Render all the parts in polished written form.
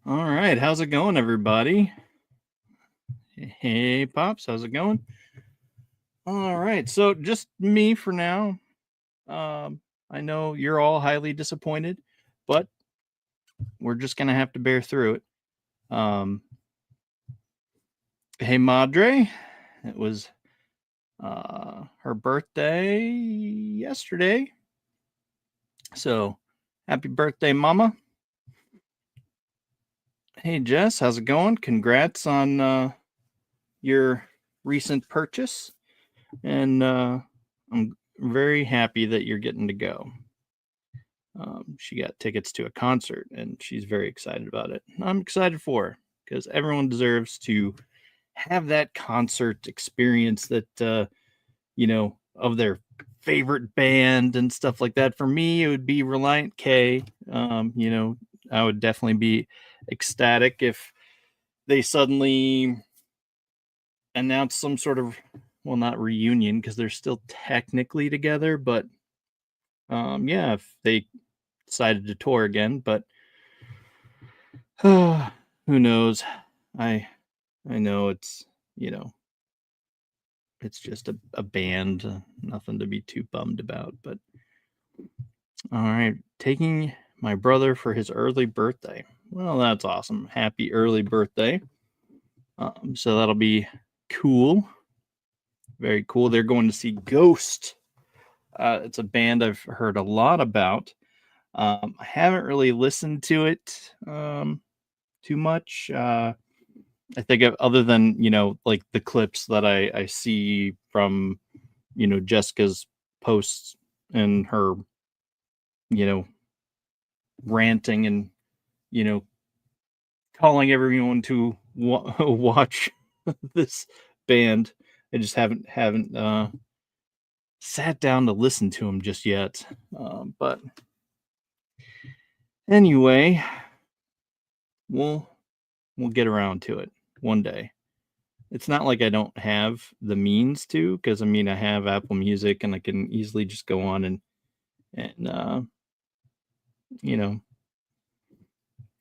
All right, how's it going, everybody? Hey, Pops, how's it going? All right, so just me for now. I know you're all highly disappointed, but we're just gonna have to bear through it. Um, hey, Madre, it was her birthday yesterday, so happy birthday, Mama. Hey, Jess, how's it going? Congrats on your recent purchase, and I'm very happy that you're getting to go. She got tickets to a concert and she's very excited about it. I'm excited for her because everyone deserves to have that concert experience that, of their favorite band and stuff like that. For me, it would be Reliant K. I would definitely be ecstatic if they suddenly announce some sort of, well, not reunion because they're still technically together, but yeah, if they decided to tour again, but who knows? I I know you know it's just a band, nothing to be too bummed about. But all right, taking my brother for his early birthday. Well, that's awesome. Happy early birthday. So that'll be cool. Very cool. They're going to see Ghost. It's a band I've heard a lot about. I haven't really listened to it too much. I think other than like the clips that I see from Jessica's posts and her you know ranting and you know calling everyone to watch this band. I just haven't sat down to listen to them just yet. But anyway, we'll we'll get around to it one day. It's not like I don't have the means to, because I mean I have Apple Music and I can easily just go on and you know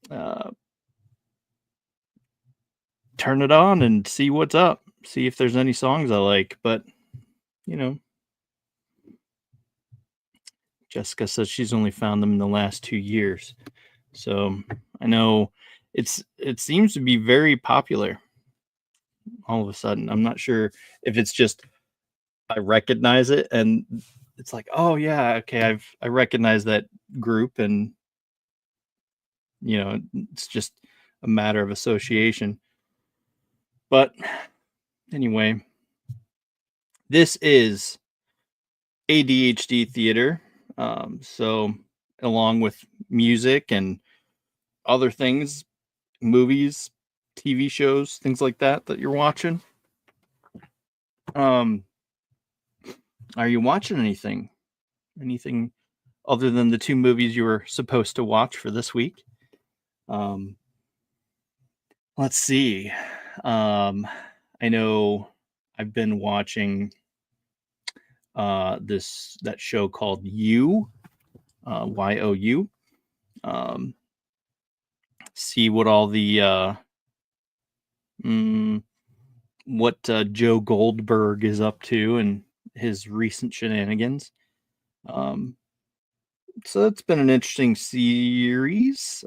uh, turn it on and see what's up, see if there's any songs I like. But you know, Jessica says she's only found them in the last 2 years, so I know it seems to be very popular all of a sudden. I'm not sure if it's just I recognize it and it's like, oh yeah, okay, I recognize that group, and it's just a matter of association. But anyway, this is ADHD Theater. So along with music and other things, movies, TV shows, things like that you're watching. Um, are you watching anything? Anything other than the two movies you were supposed to watch for this week? Um, let's see. I know I've been watching that show called You. Um, see what all the mm, what Joe Goldberg is up to and his recent shenanigans. Um, so it's been an interesting series,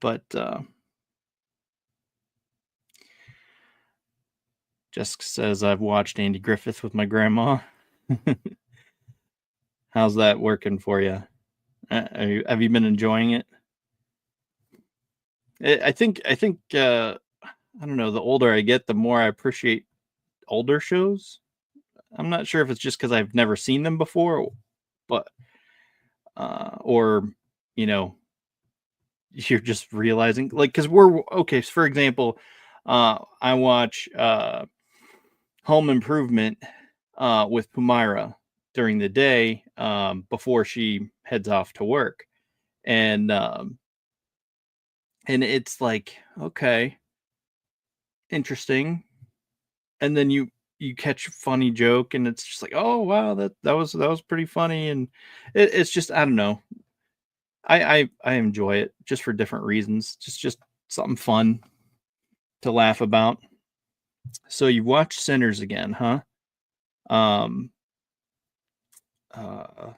but Jessica says I've watched Andy Griffith with my grandma. How's that working for you? Have you been enjoying it? I think I don't know. The older I get, the more I appreciate older shows. I'm not sure if it's just because I've never seen them before, but or you know, you're just realizing like because we're okay. So for example, I watch Home Improvement with Pumira during the day before she heads off to work, and and it's like okay, interesting, and then you catch a funny joke and it's just like oh wow that was pretty funny, and it's just I don't know, I enjoy it just for different reasons. Just something fun to laugh about. So you watched Sinners again, huh? Um, uh,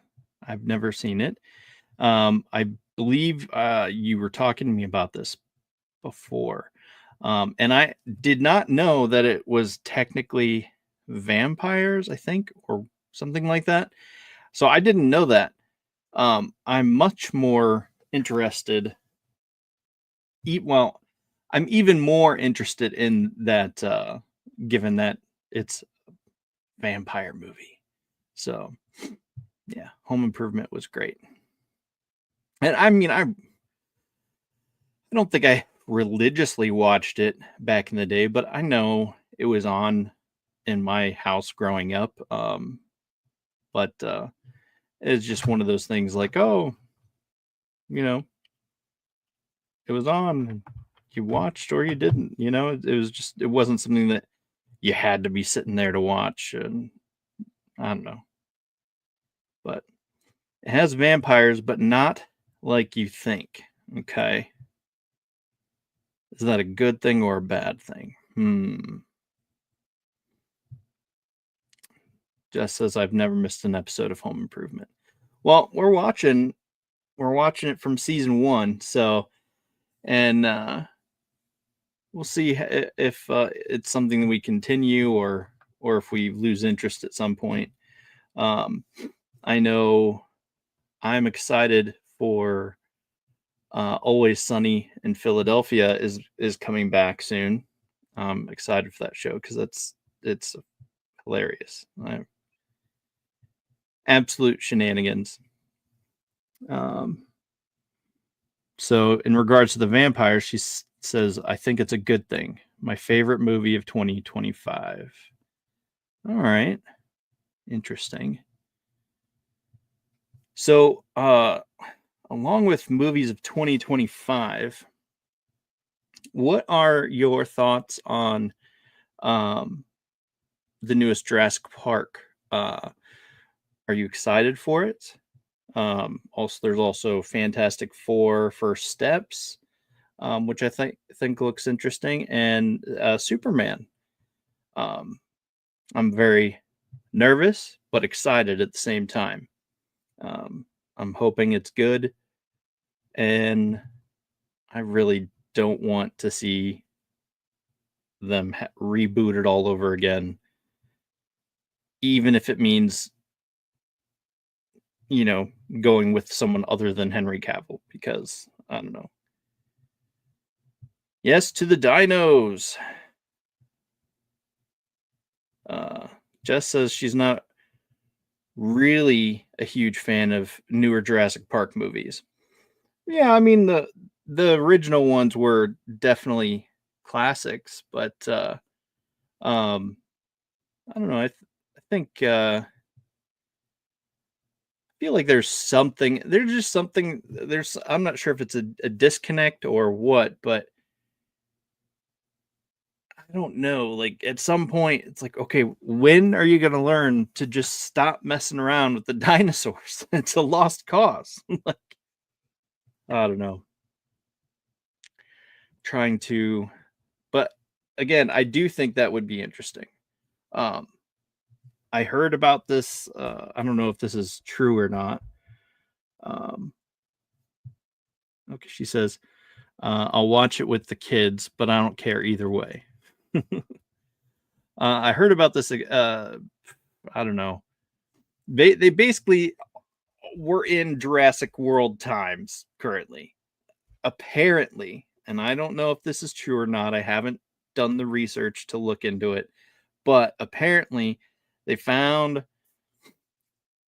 I've never seen it. I believe you were talking to me about this before. And I did not know that it was technically vampires, I think, or something like that. So I didn't know that. I'm much more interested. Well, I'm even more interested in that, given that it's vampire movie. So yeah, Home Improvement was great. And I mean, I don't think I religiously watched it back in the day, but I know it was on in my house growing up. But it's just one of those things like, oh, you know, it was on, and you watched or you didn't. It was just it wasn't something that you had to be sitting there to watch, and I don't know, but it has vampires, but not like you think. Okay, is that a good thing or a bad thing? Jess says I've never missed an episode of Home Improvement. Well, we're watching it from season 1, so and we'll see if it's something that we continue or if we lose interest at some point. Um, I know I'm excited for Always Sunny in Philadelphia is coming back soon. I'm excited for that show because it's hilarious. Absolute shenanigans. Um, So, in regards to the vampires, she says, I think it's a good thing. My favorite movie of 2025. All right. Interesting. So, along with movies of 2025, what are your thoughts on um, the newest Jurassic Park? Are you excited for it? Also, there's also Fantastic Four First Steps, which I think looks interesting, and Superman. Um, I'm very nervous but excited at the same time. Um, I'm hoping it's good, and I really don't want to see them reboot it all over again, even if it means you know going with someone other than Henry Cavill because I don't know. Yes to the dinos. Uh, Jess says she's not really a huge fan of newer Jurassic Park movies. Yeah, I mean the original ones were definitely classics, but um I don't know. I think I feel like there's just something there's I'm not sure if it's a disconnect or what, but I don't know. Like at some point it's like, okay, when are you gonna learn to just stop messing around with the dinosaurs? It's a lost cause. Like, I don't know. Trying to but again, I do think that would be interesting. Um I heard about this. I don't know if this is true or not. Um, okay, she says, I'll watch it with the kids, but I don't care either way. I heard about this. I don't know. They basically were in Jurassic World times currently, apparently, and I don't know if this is true or not. I haven't done the research to look into it, but apparently they found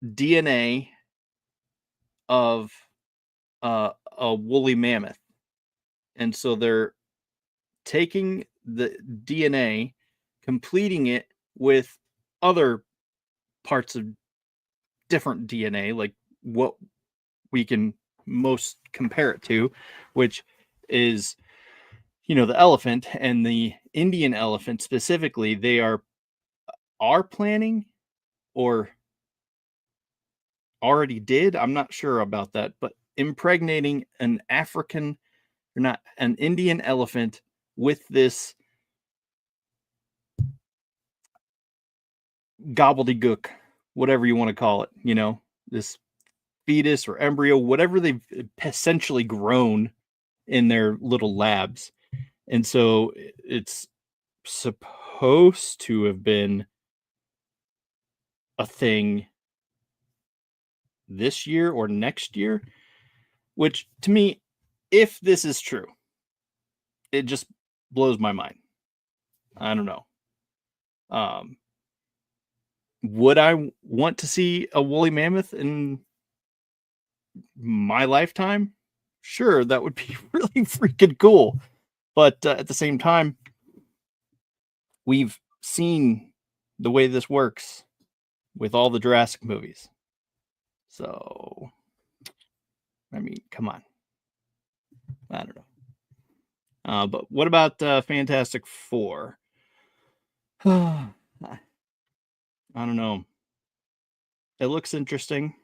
DNA of a woolly mammoth. And so they're taking the DNA, completing it with other parts of different DNA, like what we can most compare it to, which is, the elephant and the Indian elephant specifically. They are planning or already did. I'm not sure about that, but impregnating an African, or not, an Indian elephant with this gobbledygook, whatever you want to call it, this fetus or embryo, whatever they've essentially grown in their little labs. And so it's supposed to have been a thing this year or next year, which to me, if this is true, it just blows my mind. I don't know. Would I want to see a woolly mammoth in my lifetime? Sure, that would be really freaking cool. But at the same time, we've seen the way this works with all the Jurassic movies. So, I mean, come on. I don't know. But what about Fantastic Four? I don't know. It looks interesting,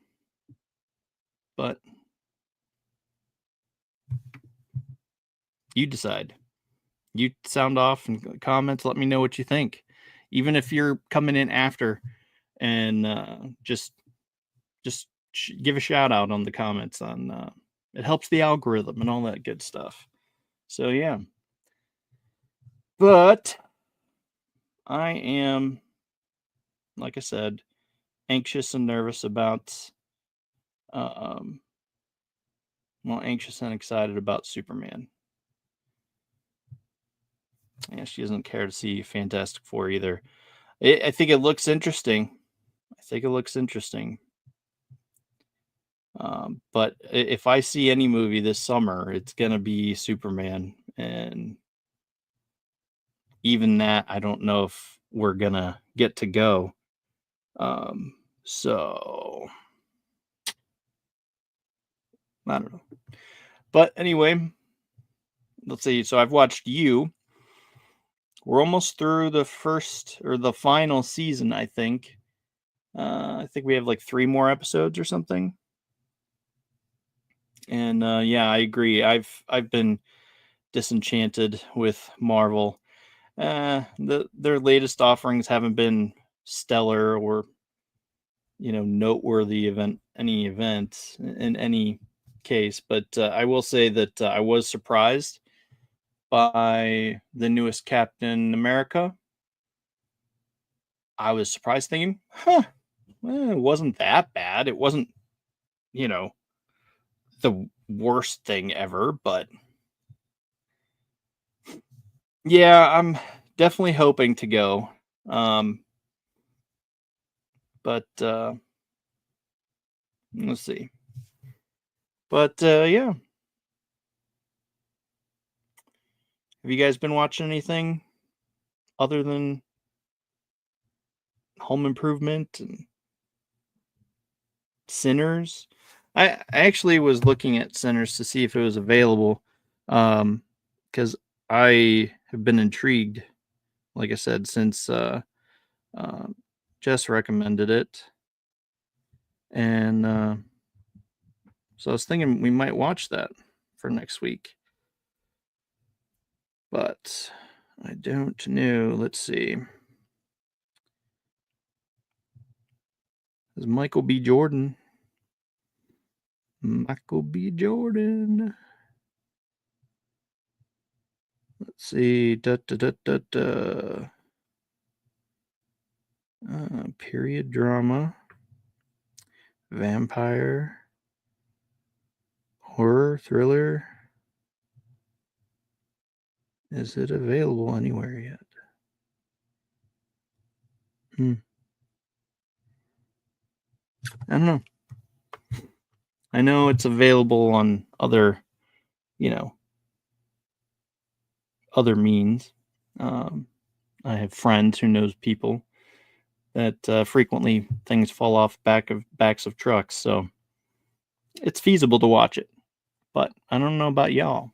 but you decide. You sound off and comments. Let me know what you think. Even if you're coming in after, and just give a shout out on the comments. On it helps the algorithm and all that good stuff. So yeah, but I am, like I said, anxious and nervous about, anxious and excited about Superman. Yeah, she doesn't care to see Fantastic Four either. I think it looks interesting. But if I see any movie this summer, it's gonna be Superman, and even that, I don't know if we're gonna get to go. So I don't know. But anyway, let's see. So I've watched You. We're almost through the first or the final season, I think. I think we have like 3 more episodes or something. And yeah, I agree. I've been disenchanted with Marvel. Their latest offerings haven't been stellar or noteworthy any event in any case. But I will say that I was surprised by the newest Captain America. I was surprised, thinking, it wasn't that bad. It wasn't, the worst thing ever, but yeah, I'm definitely hoping to go. But let's see. But yeah. Have you guys been watching anything other than Home Improvement and Sinners? I actually was looking at Sinners to see if it was available, because I have been intrigued, like I said, since Jess recommended it, and so I was thinking we might watch that for next week, but I don't know. Let's see. Is Michael B. Jordan? Michael B. Jordan. Let's see. Period drama, vampire, horror, thriller. Is it available anywhere yet? I don't know. I know it's available on other, other means. I have friends who knows people that frequently things fall off backs of trucks, so it's feasible to watch it. But I don't know about y'all.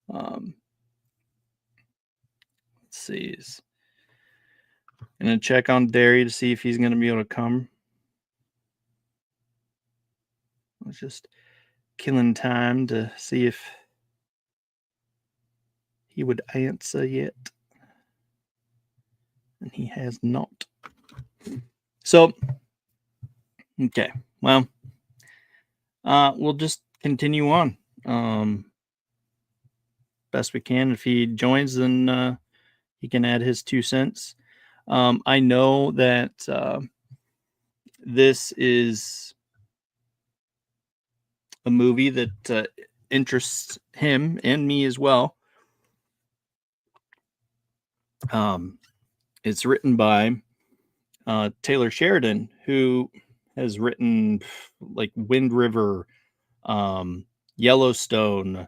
Let's see. I'm gonna check on Derry to see if he's gonna be able to come. Let's just killing time to see if he would answer yet. And he has not. So, okay. Well, we'll just continue on. Best we can. If he joins, then he can add his 2 cents. I know that this is a movie that interests him and me as well. It's written by Taylor Sheridan, who has written like Wind River, Yellowstone,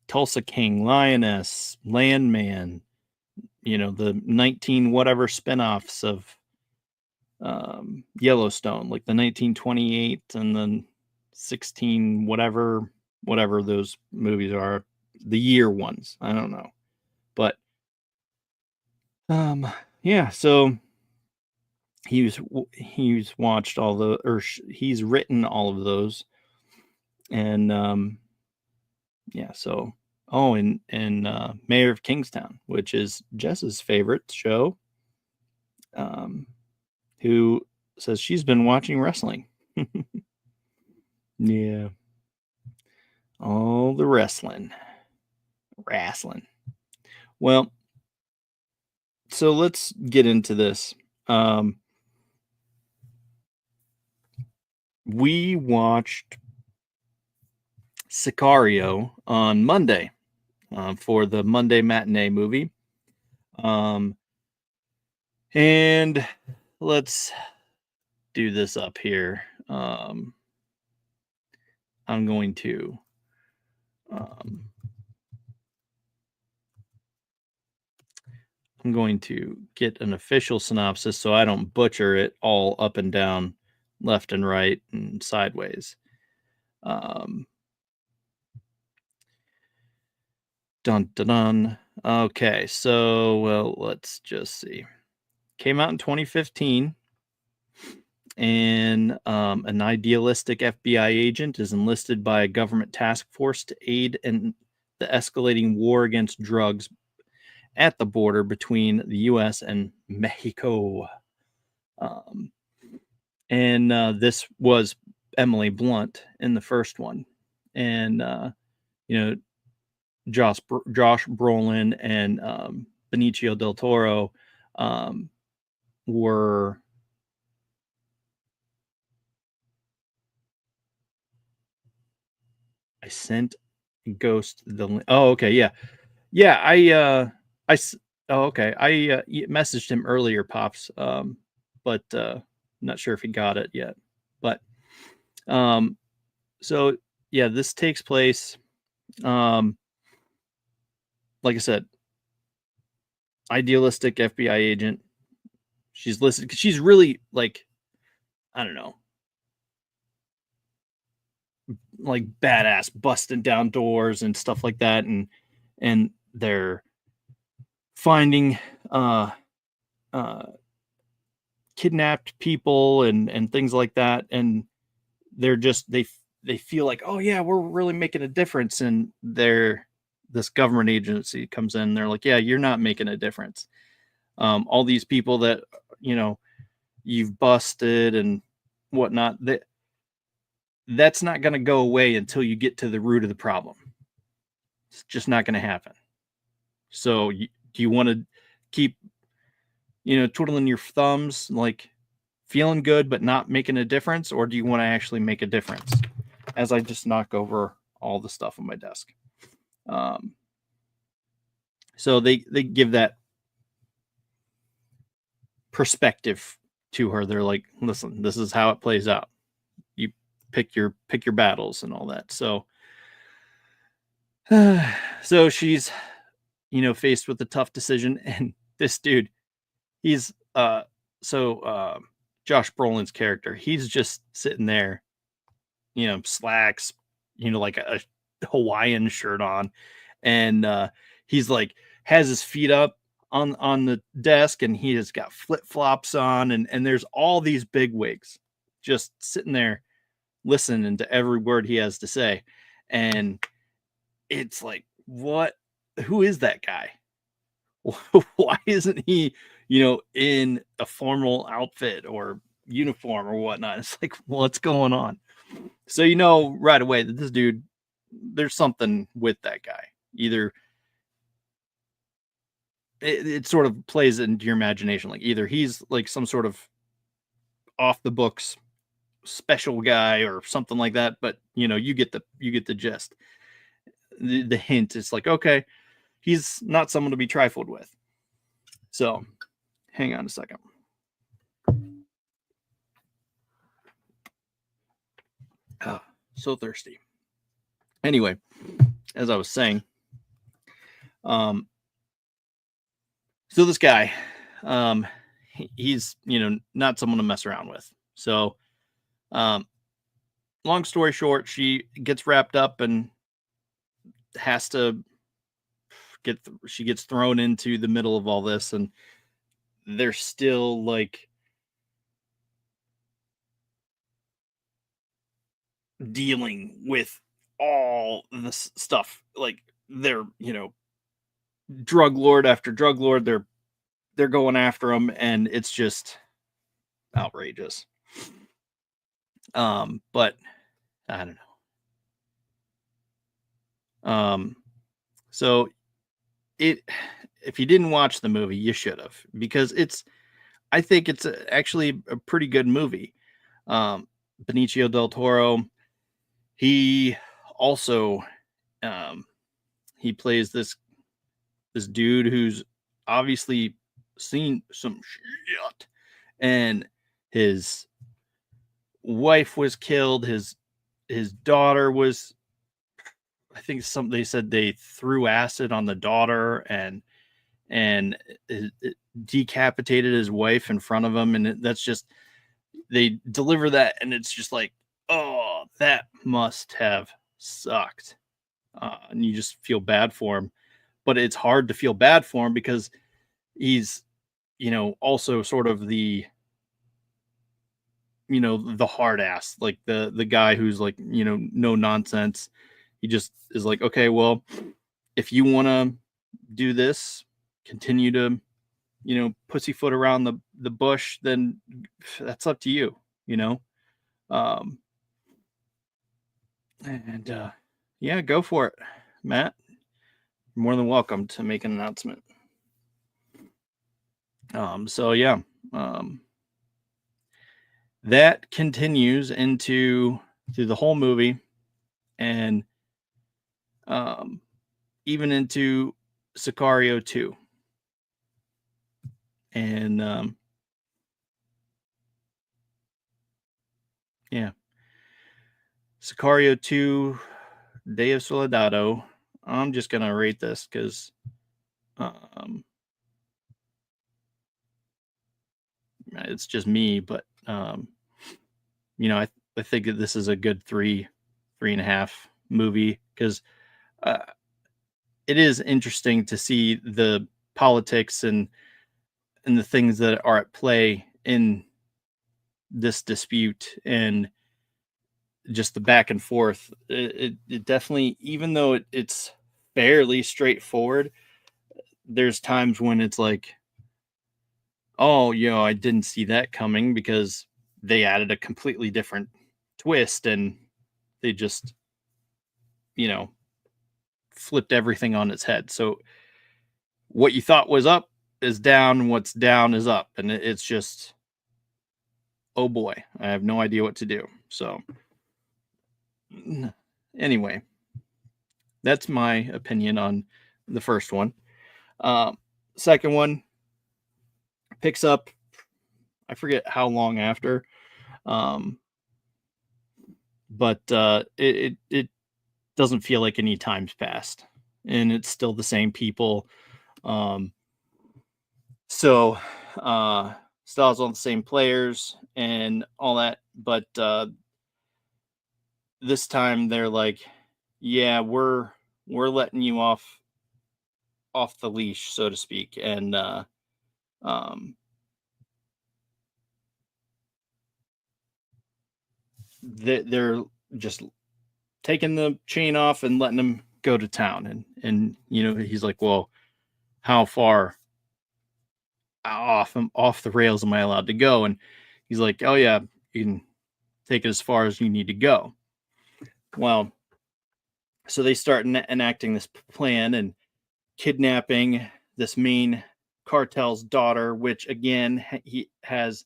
Tulsa King, Lioness, Landman, the 19 whatever spinoffs of Yellowstone, like the 1928 and then 16 whatever those movies are, the year ones. I don't know. But yeah, so he's watched all the, or he's written all of those. And yeah, so and Mayor of Kingstown, which is Jess's favorite show, who says she's been watching wrestling. Yeah. All the wrestling. Well, so let's get into this. We watched Sicario on Monday for the Monday matinee movie. And let's do this up here. I'm going to get an official synopsis so I don't butcher it all up and down, left and right, and sideways. Dun dun dun. Okay, so well, let's just see. Came out in 2015, and an idealistic FBI agent is enlisted by a government task force to aid in the escalating war against drugs at the border between the U.S. and Mexico. And this was Emily Blunt in the first one, and Josh Brolin and Benicio del Toro were I sent Ghost the link. Oh, okay, yeah. Okay. I messaged him earlier, Pops, but not sure if he got it yet. But so yeah, this takes place, like I said, idealistic FBI agent. She's listed because she's really like, I don't know, like badass, busting down doors and stuff like that, and they're finding kidnapped people and things like that, and they're just they feel like, oh yeah, we're really making a difference, and this government agency comes in, they're like, yeah, you're not making a difference. All these people that you've busted and whatnot, that's not going to go away until you get to the root of the problem. It's just not going to happen. So do you want to keep twiddling your thumbs, like feeling good but not making a difference, or do you want to actually make a difference? As I just knock over all the stuff on my desk. So they give that perspective to her. They're like, listen, this is how it plays out. You pick your battles and all that. So so she's faced with a tough decision, and this dude, he's Josh Brolin's character, he's just sitting there, slacks, like a Hawaiian shirt on, and he's like has his feet up on the desk, and he has got flip-flops on, and there's all these big wigs just sitting there listening to every word he has to say. And it's like, what? Who is that guy? Why isn't he, in a formal outfit or uniform or whatnot? It's like, what's going on? So right away that this dude, there's something with that guy. Either it sort of plays into your imagination, like either he's like some sort of off the books special guy or something like that. But you get the gist. The hint is like, okay, he's not someone to be trifled with. So hang on a second. Ah, so thirsty. Anyway, as I was saying, um, so this guy, he's not someone to mess around with. So, um, long story short, she gets wrapped up and has to she gets thrown into the middle of all this, and they're still like dealing with all this stuff. Like they're drug lord after drug lord. They're going after him, and it's just outrageous. But I don't know. So it if you didn't watch the movie, you should have, because I think it's actually a pretty good movie. Benicio del Toro, he also um he plays this dude who's obviously seen some shit, and his wife was killed, his daughter was, I think they said they threw acid on the daughter, and it decapitated his wife in front of him, and that's just, they deliver that, and it's just like, oh, that must have sucked. And you just feel bad for him, but it's hard to feel bad for him because he's also sort of the hard ass, like the guy who's like, no nonsense. He just is like, okay, well, if you want to do this, continue to pussyfoot around the bush, then that's up to you, you know. um and yeah, go for it, Matt. You're more than welcome to make an announcement. So yeah, um that continues into through the whole movie, and um even into Sicario 2. And yeah, Sicario 2, Day of Soldado. I'm just gonna rate this because um, it's just me, but I think that this is a good 3.5 movie, because uh, it is interesting to see the politics and the things that are at play in this dispute, and just the back and forth. It definitely, even though it's fairly straightforward, there's times when it's like, oh, I didn't see that coming, because they added a completely different twist, and they just, you know, flipped everything on its head. So what you thought was up is down, what's down is up. And it's just, oh boy, I have no idea what to do. So anyway, that's my opinion on the first one. Uh, Second one picks up, I forget how long after, um, but it doesn't feel like any time's passed, and it's still the same people. Um, so still has all the same players and all that, but this time they're like, yeah, we're letting you off the leash, so to speak, and um, they're just taking the chain off and letting him go to town. And he's like, well, how far off the rails am I allowed to go? And he's like, oh yeah, you can take it as far as you need to go. Well, so they start enacting this plan and kidnapping this main cartel's daughter, which again he has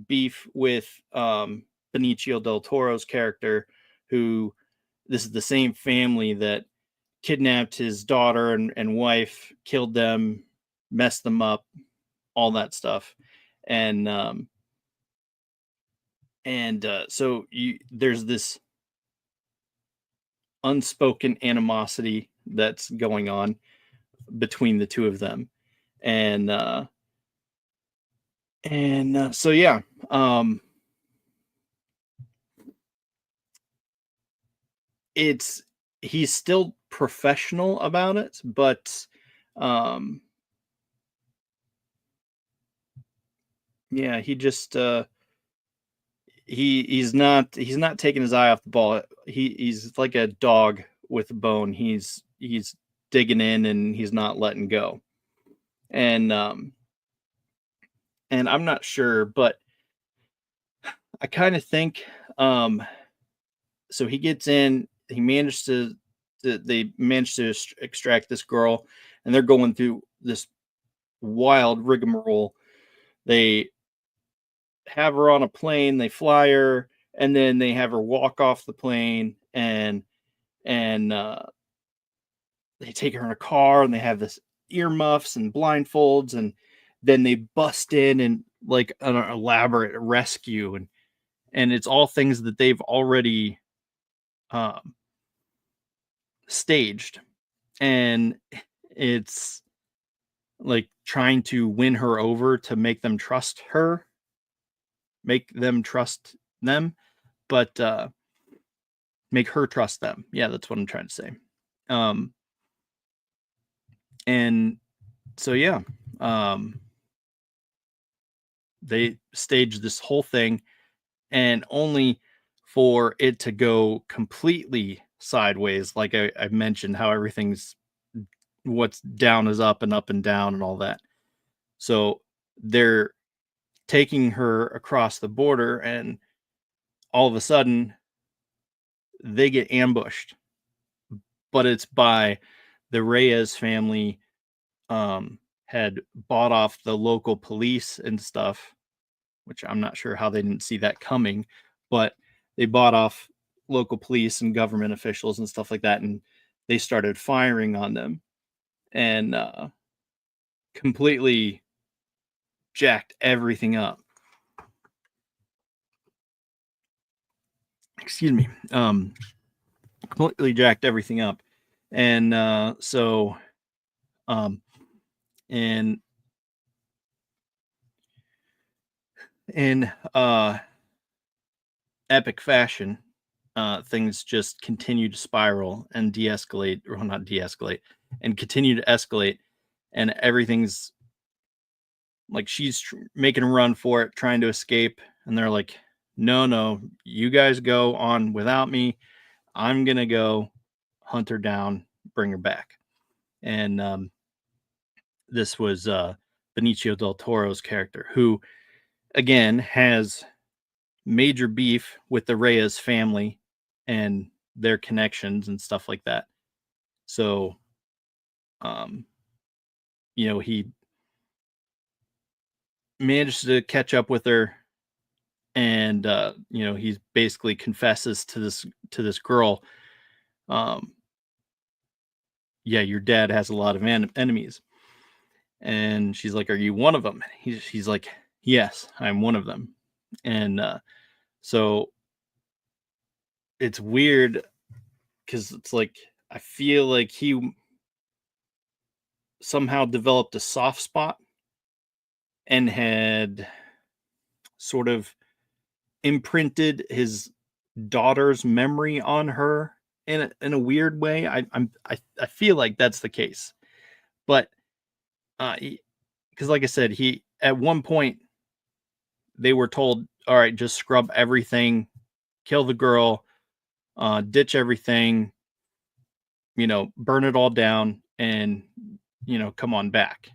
beef with Benicio del Toro's character, who this is the same family that kidnapped his daughter and wife, killed them, messed them up, all that stuff. And so there's this unspoken animosity that's going on between the two of them. And so yeah, it's he's still professional about it, but yeah, he just he's not taking his eye off the ball. He's like a dog with a bone. He's digging in and he's not letting go. And I'm not sure, but I kind of think so he gets in, he managed to they managed to extract this girl, and they're going through this wild rigmarole. They have her on a plane, they fly her, and then they have her walk off the plane, and they take her in a car, and they have this earmuffs and blindfolds, and then they bust in and like an elaborate rescue, and it's all things that they've already um, staged, and it's like trying to win her over to make them trust her, make them trust them, but make her trust them. Yeah, that's what I'm trying to say. Um, and so yeah, um, they staged this whole thing, and only for it to go completely sideways. Like I mentioned, how everything's what's down is up and down and all that. So they're taking her across the border, and all of a sudden they get ambushed, but it's by the Reyes family. Had bought off the local police and stuff, which I'm not sure how they didn't see that coming, but they bought off local police and government officials and stuff like that, and they started firing on them, and completely jacked everything up. Excuse me. Completely jacked everything up, and so in in epic fashion, things just continue to spiral and de-escalate, or not de-escalate, and continue to escalate, and everything's like she's making a run for it, trying to escape, and they're like, no, you guys go on without me. I'm gonna go hunt her down, bring her back. And this was Benicio del Toro's character, who again has major beef with the Reyes family and their connections and stuff like that. So, um, he managed to catch up with her, and he basically confesses to this girl. Um, yeah, your dad has a lot of enemies, and she's like, "Are you one of them?" He's like, "Yes, I'm one of them," and so it's weird because it's like I feel like he somehow developed a soft spot and had sort of imprinted his daughter's memory on her in a weird way. I feel like that's the case, but because like I said, he at one point they were told, all right, just scrub everything, kill the girl, ditch everything, burn it all down, and come on back.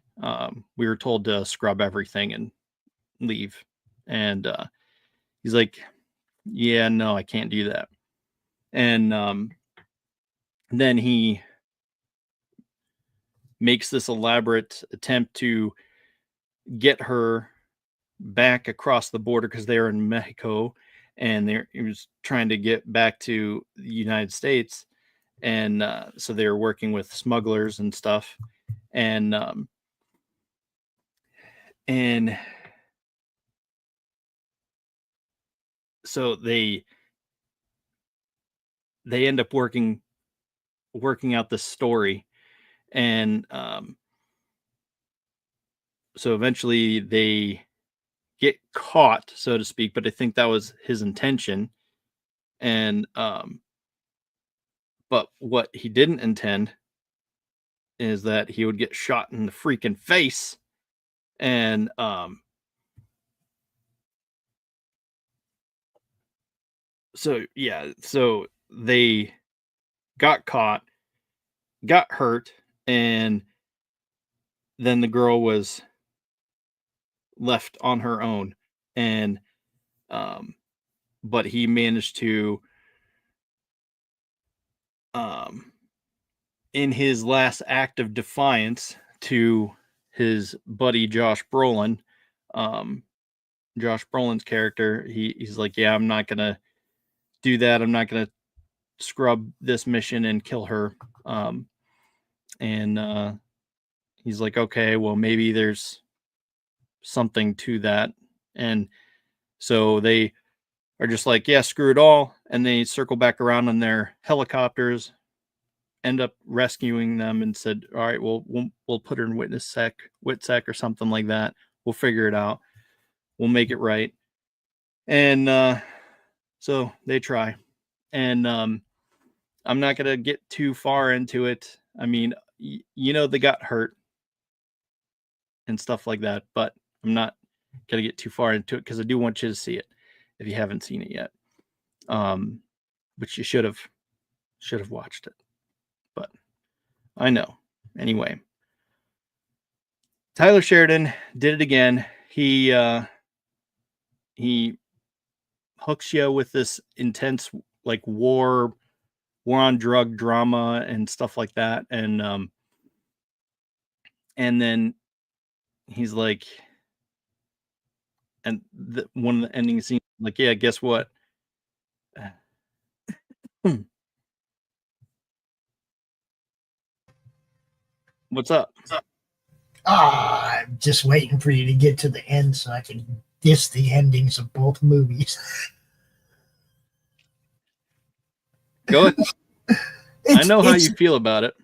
We were told to scrub everything and leave. And he's like, yeah, no, I can't do that. And then he makes this elaborate attempt to get her back across the border because they're in Mexico, and he was trying to get back to the United States. And so they were working with smugglers and stuff. And so they end up working out this story. And so eventually they get caught, so to speak, but I think that was his intention. And but what he didn't intend is that he would get shot in the freaking face. And so they got caught, got hurt, and then the girl was left on her own. And but he managed to, in his last act of defiance to his buddy Josh Brolin, Josh Brolin's character, he's like, yeah, I'm not gonna do that. I'm not gonna scrub this mission and kill her. And he's like, okay, well, maybe there's something to that. And so they are just like, yeah, screw it all. And they circle back around on their helicopters, end up rescuing them, and said, all right, well, we'll put her in WITSEC or something like that. We'll figure it out. We'll make it right. And so they try. And I'm not going to get too far into it. I mean, they got hurt and stuff like that, but I'm not going to get too far into it because I do want you to see it if you haven't seen it yet. Which you should have watched it. But I know. Anyway, Tyler Sheridan did it again. He hooks you with this intense, like, war on drug drama and stuff like that. And then he's like, and one of the ending scenes, like, yeah, guess what? What's up? I'm just waiting for you to get to the end so I can diss the endings of both movies. Go ahead. I know how you feel about it.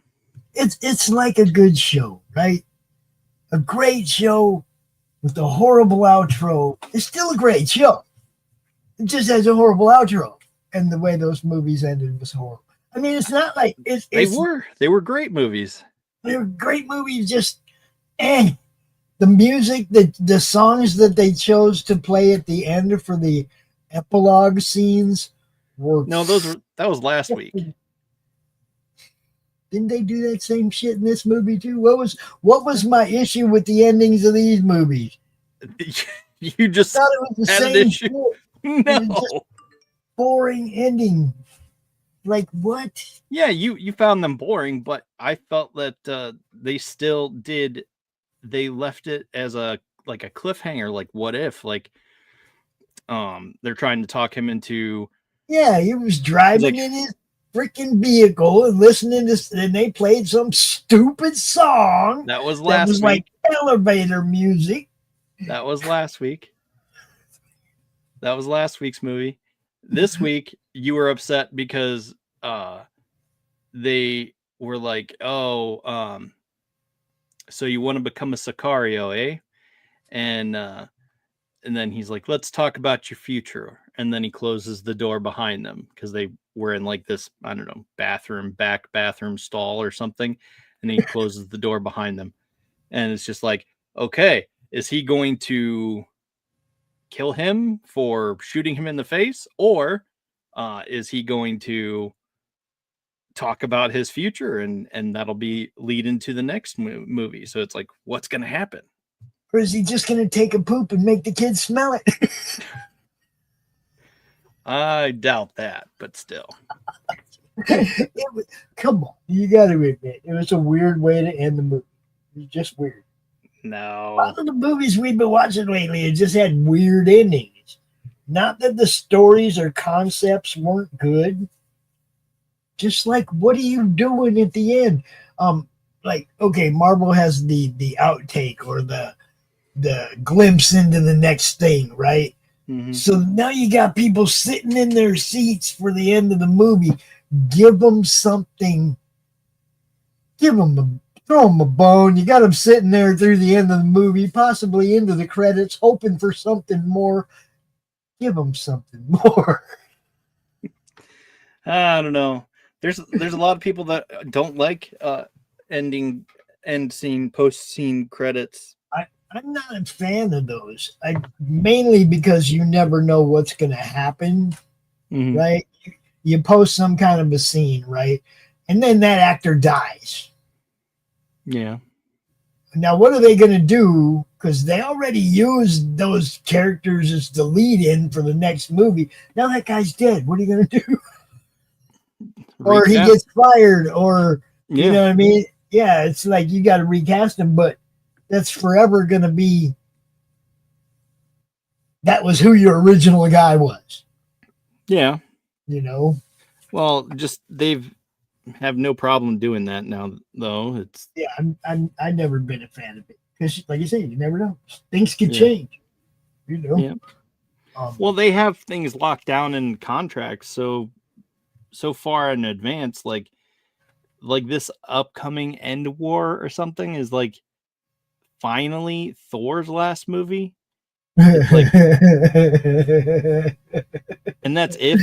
It's like a good show, right? A great show with a horrible outro. It's still a great show. It just has a horrible outro. And the way those movies ended was horrible. I mean, it's not like they were great movies. They were great movies, just the music, the songs that they chose to play at the end for the epilogue scenes were that was last week. Didn't they do that same shit in this movie too? What was my issue with the endings of these movies? You just thought it was the had same an issue. Shit. No. It was just boring ending. Like, what? Yeah, you found them boring, but I felt that they still did. They left it as a cliffhanger. Like, what if, like, they're trying to talk him into. Yeah, he was driving in his freaking vehicle and listening to, and they played some stupid song that was last week. Like elevator music. That was last week. That was last week's movie. This week you were upset because they were like, oh, so you want to become a Sicario, eh? And then he's like, let's talk about your future. And then he closes the door behind them because they were in like this, I don't know, back bathroom stall or something. And he closes the door behind them. And it's just like, okay, is he going to kill him for shooting him in the face, or is he going to talk about his future, and that'll be lead into the next movie? So it's like, what's going to happen? Or is he just going to take a poop and make the kids smell it? I doubt that, but still. Come on, you got to admit, it was a weird way to end the movie. It was just weird. No. A lot of the movies we've been watching lately have just had weird endings. Not that the stories or concepts weren't good. Just like, what are you doing at the end? Like, okay, Marvel has the outtake or the glimpse into the next thing, right? Mm-hmm. So now you got people sitting in their seats for the end of the movie. Give them something. Throw them a bone. You got them sitting there through the end of the movie, possibly into the credits, hoping for something more. Give them something more. I don't know. There's a lot of people that don't like end scene, post scene credits. I'm not a fan of those. Mainly because you never know what's going to happen, Mm-hmm. right? You post some kind of a scene, right? And then that actor dies. Yeah. Now, what are they going to do? Because they already used those characters as the lead-in for the next movie. Now that guy's dead. What are you going to do? Or he gets fired, or you know what I mean? Yeah, it's like you got to recast him, but that's forever going to be. That was who your original guy was. Yeah. You know. Well, just they've have no problem doing that now, though. It's I've never been a fan of it because, like you say, you never know. Things could change. You know. Yeah. Well, they have things locked down in contracts so far in advance, like this upcoming End War or something is like finally Thor's last movie. Like, and that's if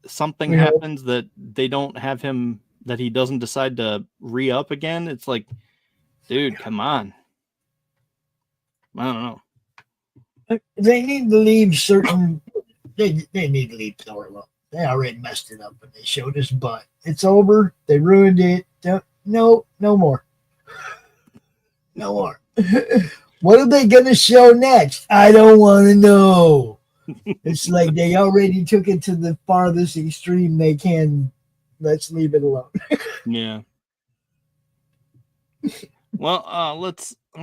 something happens that they don't have him, that he doesn't decide to re-up again. It's like, dude, come on. I don't know. They need to leave certain. They need to leave Thor alone. They already messed it up when they showed his butt. It's over. They ruined it. No more. No more. What are they going to show next? I don't want to know. It's like they already took it to the farthest extreme they can. Let's leave it alone. Yeah. Well, I'm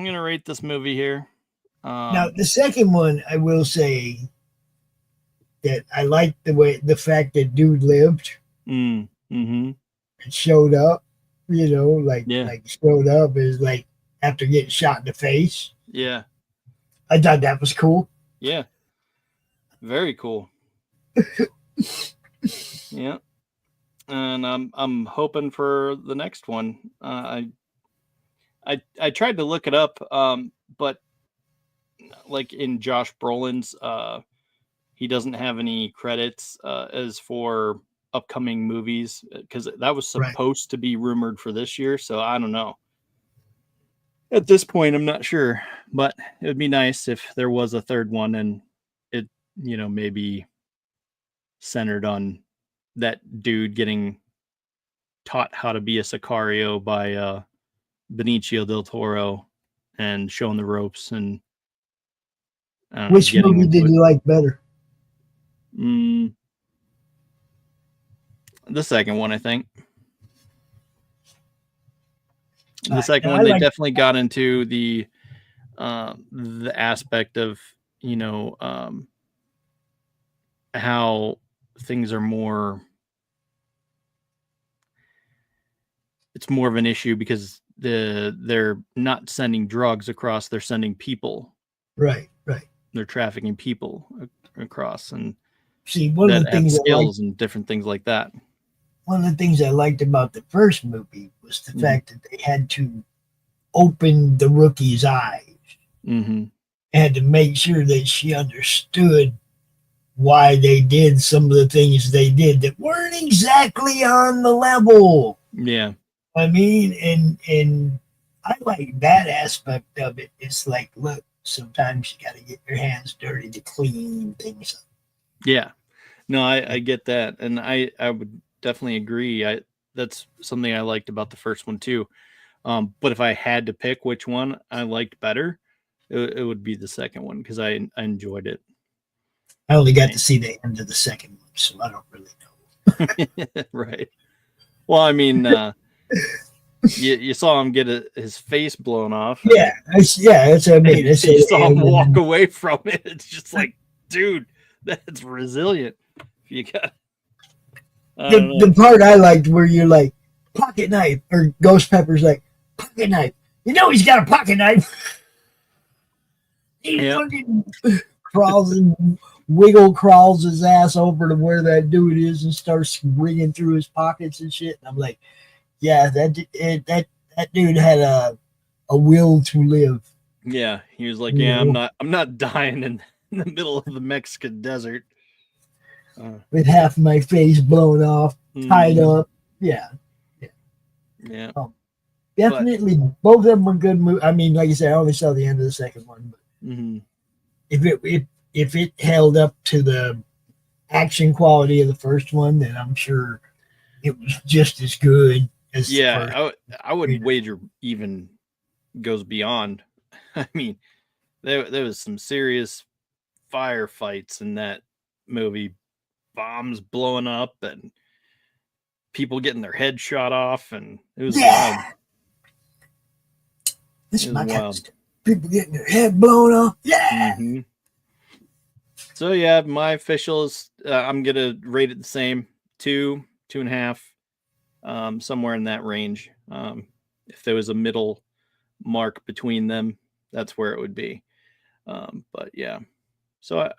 going to rate this movie here. Now, the second one, I will say that I like the fact that dude lived. Mm-hmm. And showed up, like showed up is like after getting shot in the face. Yeah. I thought that was cool. Yeah. Very cool. Yeah. And I'm hoping for the next one. I tried to look it up, but like in Josh Brolin's, he doesn't have any credits as for upcoming movies, because that was supposed to be rumored for this year. So I don't know. At this point, I'm not sure, but it would be nice if there was a third one and it, maybe centered on that dude getting taught how to be a Sicario by Benicio del Toro and showing the ropes. And which movie did you like better? The second one, I think. The second one, they definitely got into the aspect of, how things are more. It's more of an issue because they're not sending drugs across; they're sending people. Right. They're trafficking people across, and see, one of the things skills and different things like that. One of the things I liked about the first movie was the fact that they had to open the rookie's eyes. Mm-hmm. Had to make sure that she understood why they did some of the things they did that weren't exactly on the level. Yeah. I mean, and I like that aspect of it. It's like, look, sometimes you got to get your hands dirty to clean things up. Yeah. No, I get that, and I would definitely agree. That's something I liked about the first one too. But if I had to pick which one I liked better, it would be the second one because I enjoyed it. I only got to see the end of the second one, so I don't really know. Right. Well, I mean, you saw him get his face blown off. Yeah, that's what I mean. You saw him walk away from it. It's just like, dude, that's resilient. You got the part I liked where you're like pocket knife, or Ghost Pepper's like pocket knife. You know he's got a pocket knife. He fucking crawls and crawls his ass over to where that dude is and starts ringing through his pockets and shit. And I'm like, yeah, that dude had a will to live. Yeah, he was like, yeah, I'm not dying in the middle of the Mexican desert. With half my face blown off, tied up. Yeah. Definitely, both of them were good movies. I mean, like I said, I only saw the end of the second one, but if it held up to the action quality of the first one, then I'm sure it was just as good as the first. I would wager even goes beyond. I mean, there was some serious firefights in that movie, bombs blowing up and people getting their head shot off, and it was wild. This is my kind of stuff. People getting their head blown off. Yeah. Mm-hmm. So yeah, my official is I'm gonna rate it the same, 2.5, somewhere in that range. If there was a middle mark between them, that's where it would be. But yeah, so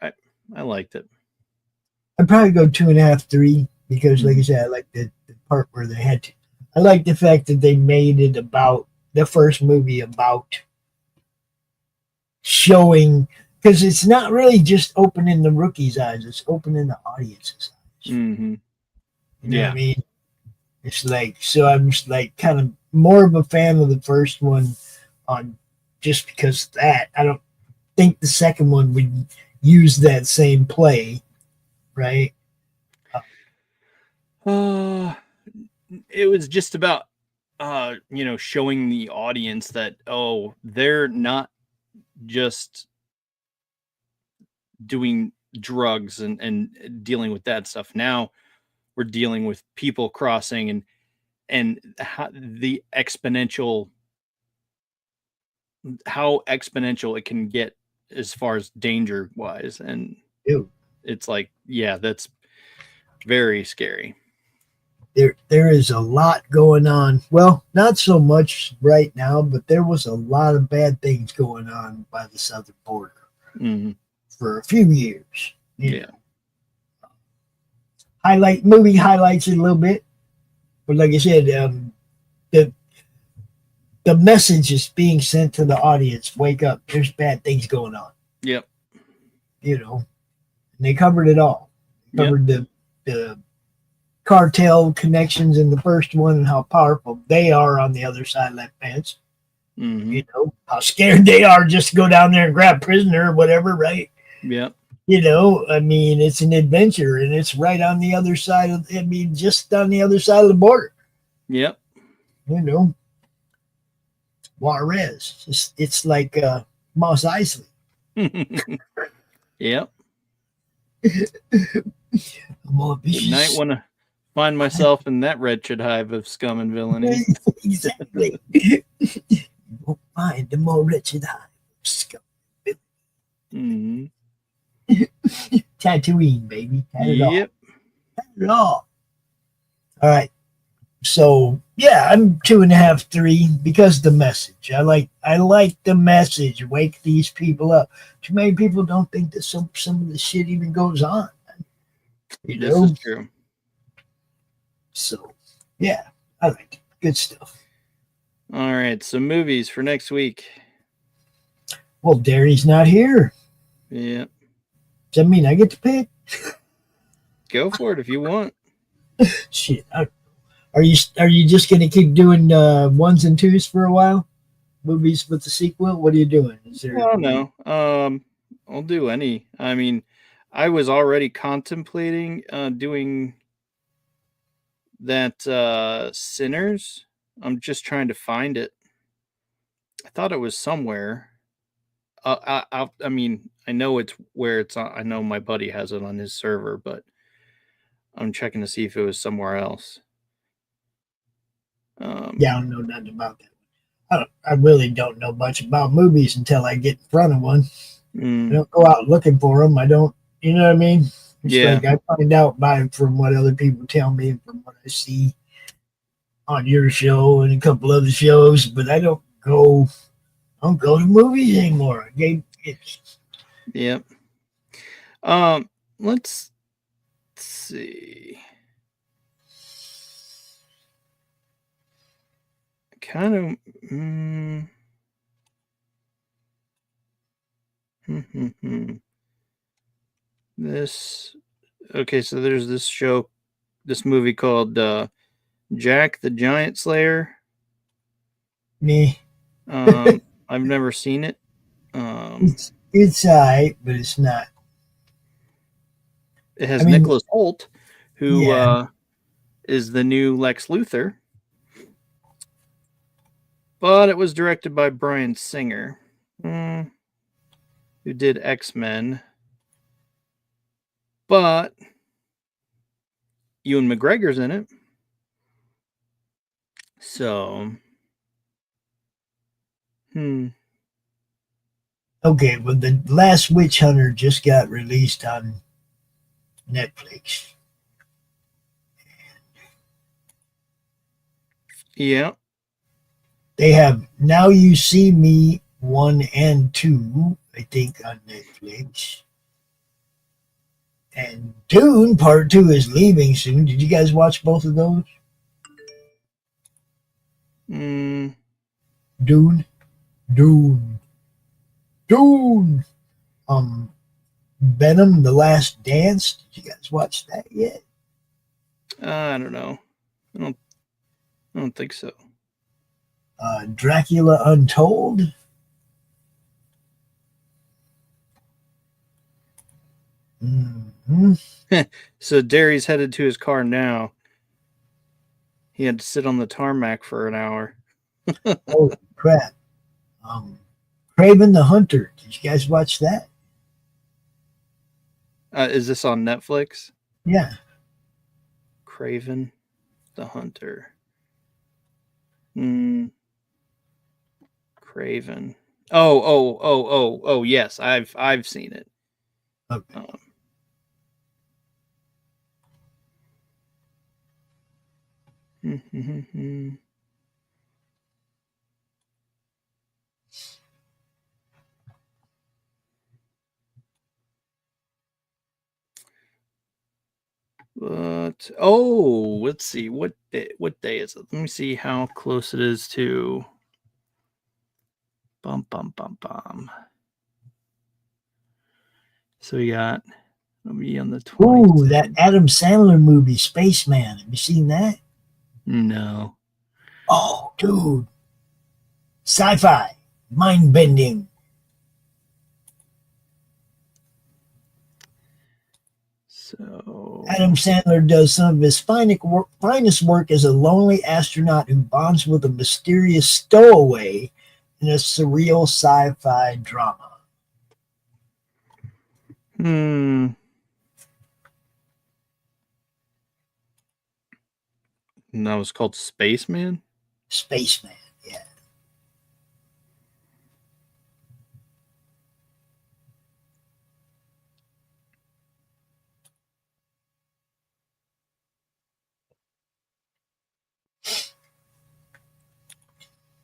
I liked it. I'd probably go 2.5, 3, because like I said, I like the part where they had to. I like the fact that they made it about the first movie about showing, because it's not really just opening the rookie's eyes, it's opening the audience's eyes. Mm-hmm. You know what I mean? It's like, so I'm just like kind of more of a fan of the first one on just because of that. I don't think the second one would use that same play, right? It was just about showing the audience that they're not just doing drugs and dealing with that stuff. Now we're dealing with people crossing and how exponential it can get as far as danger wise. And it's like, yeah, that's very scary. There is a lot going on. Well, not so much right now, but there was a lot of bad things going on by the southern border for a few years. Yeah. Movie highlights it a little bit, but like I said, the message is being sent to the audience: wake up! There's bad things going on. Yep. And they covered it all. Covered the cartel connections in the first one and how powerful they are on the other side of that fence. How scared they are just to go down there and grab prisoner or whatever, right? Yep. I mean, it's an adventure and it's right on the other side just on the other side of the border. Yep. Juarez. It's like Mos Eisley. Yep. I'm all might want to find myself in that wretched hive of scum and villainy. Exactly. You won't find the more wretched hive of scum and villainy. Tatooine, baby. Had it all. Had it all. All right. So yeah, I'm 2.5, 3 because of the message. I like the message. Wake these people up. Too many people don't think that some of the shit even goes on. This is true. So yeah, I like it. Good stuff. All right, so movies for next week. Well, Derry's not here. Yeah. Does that mean I get to pick? Go for it if you want. Shit. Are you just gonna keep doing ones and twos for a while? movies with the sequel? What are you doing? Is I there? don't know. I'll do any. I mean, I was already contemplating doing that Sinners. I'm just trying to find it. I thought it was somewhere. I mean, I know it's where it's on. I know my buddy has it on his server, but I'm checking to see if it was somewhere else. Yeah, I don't know nothing about that. I really don't know much about movies until I get in front of one. I mm, don't go out looking for them. I don't, you know what I mean? It's yeah, like I find out by from what other people tell me and from what I see on your show and a couple other shows, but I don't go to movies anymore. It's yeah. Um, let's see. Kind of. This okay. So there's this show, this movie called Jack the Giant Slayer. me. I've never seen it. Um, It's alright, but it's not. it I has mean, Nicholas Holt, who yeah. is the new Lex Luthor, but it was directed by Bryan Singer, who did X-Men. But Ewan McGregor's in it, so Okay, well, the last Witch Hunter just got released on Netflix. yeah. They have Now You See Me 1 and 2, I think, on Netflix. And Dune Part 2 is leaving soon. Did you guys watch both of those? Mm, Dune? Dune. Dune! Venom, The Last Dance. Did you guys watch that yet? I don't know. I don't. I don't think so. Dracula Untold. Mm-hmm. So Derry's headed to his car now. He had to sit on the tarmac for an hour. Holy crap. Craven the Hunter. Did you guys watch that? Is this on Netflix? Yeah. Craven the Hunter. Hmm. Craven. Oh. Yes, I've seen it. Okay. But let's see what day is it? Let me see how close it is to bum bum bum bum. So we got it'll be on the 20th. Ooh, that Adam Sandler movie, Spaceman. Have you seen that? No. Oh, dude. Sci-fi. Mind-bending. So Adam Sandler does some of his finest work as a lonely astronaut who bonds with a mysterious stowaway in a surreal sci-fi drama. And that was called Spaceman? Spaceman, yeah.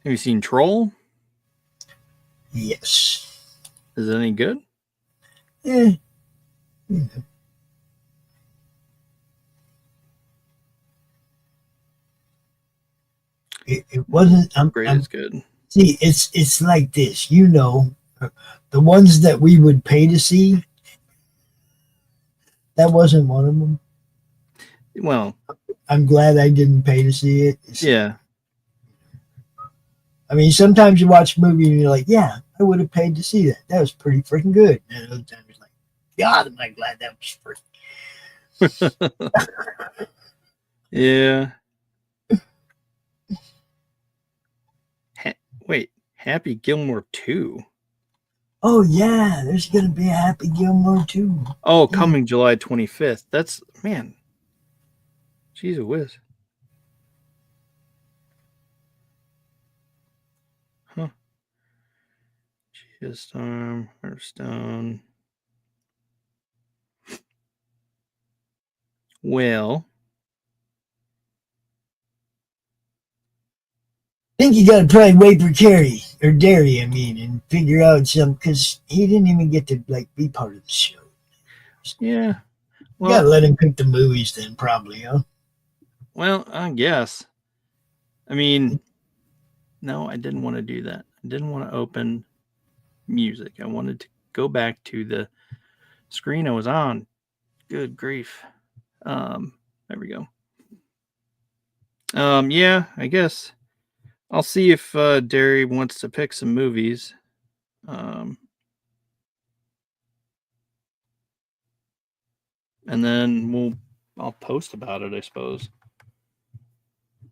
Have you seen Troll? Yes. Is it any good? Yeah. It wasn't. Great is good. See, it's like this. The ones that we would pay to see. That wasn't one of them. Well, I'm glad I didn't pay to see it. yeah. I mean, sometimes you watch a movie and you're like, yeah, I would have paid to see that. That was pretty freaking good. And other times you're like, God, am I glad that was free. Yeah. Wait, Happy Gilmore 2? Oh, yeah, there's going to be a Happy Gilmore too. Oh, coming July 25th. That's, man. Jeez whiz. Huh. Geostorm, Hearthstone. Well, I think you got to probably wait for Carrie or Derry, I mean, and figure out some because he didn't even get to like be part of the show. yeah. You got to let him pick the movies then, probably, huh? Well, I guess. I mean, no, I didn't want to do that. I didn't want to open music. I wanted to go back to the screen I was on. Good grief. There we go. Yeah, I guess I'll see if Derry wants to pick some movies. And then I'll post about it, I suppose.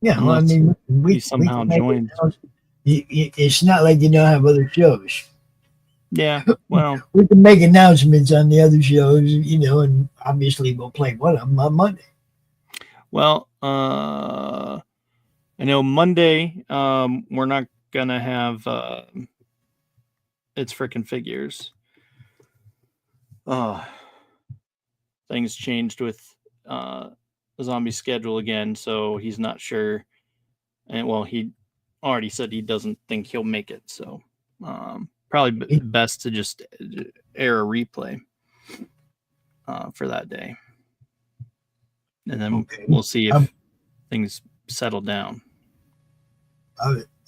Yeah, well, I mean, he somehow joins. It's not like you don't have other shows. Yeah, well, we can make announcements on the other shows, you know, and obviously we'll play one of them on Monday. Well, I know Monday we're not gonna have It's Frickin' Figures. Things changed with the zombie schedule again, so he's not sure. And well, he already said he doesn't think he'll make it, so probably best to just air a replay for that day, and then we'll see if things settle down.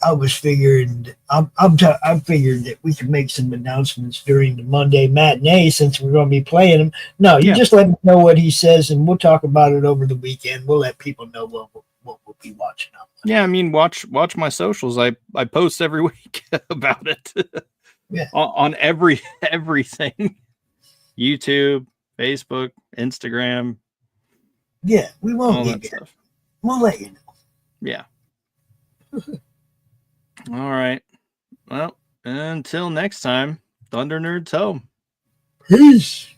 I was figuring, I figured that we could make some announcements during the Monday matinee since we're going to be playing them. No, you just let me know what he says, and we'll talk about it over the weekend. We'll let people know what we'll be watching on. Yeah, I mean, watch my socials. I post every week about it. Yeah. On everything. YouTube, Facebook, Instagram. Yeah, we won't all that stuff. We'll let you know. Yeah. All right. Well, until next time, Thunder Nerds home. Peace.